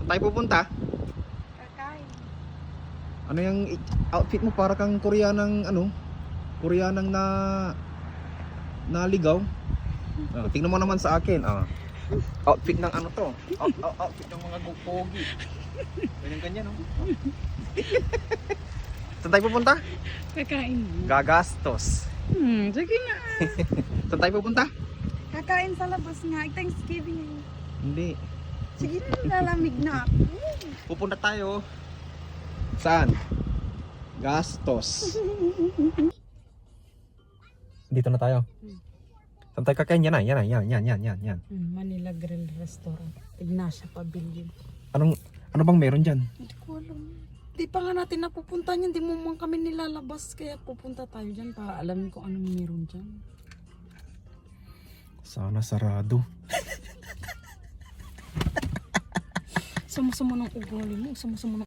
tayo pupunta? Kakain. Ano yung outfit mo? Para kang Koreanang ano? Koreanang naligaw. Tingnan mo naman sa akin. Outfit ng ano to? Outfit ng mga pogi. Ganyan no? Saan tayo pupunta? Kakain. Gagastos. Sige na. Saan tayo pupunta? Kakain sa labas nga. Thanksgiving. Hindi. Sige na, lalamig na ako. Pupunta tayo. Saan? Gastos. Dito na tayo. Saan tayo kakain? Yan. Manila Grill Restaurant. Ignacia Pavilion. Ano bang meron dyan? Hindi ko alam. Di pa nga natin napupunta niyan. Di mo man kami nilalabas. Kaya pupunta tayo dyan para alamin kung anong meron dyan. Sana sarado. Sama-sama ng ugali mo. Sama-sama ng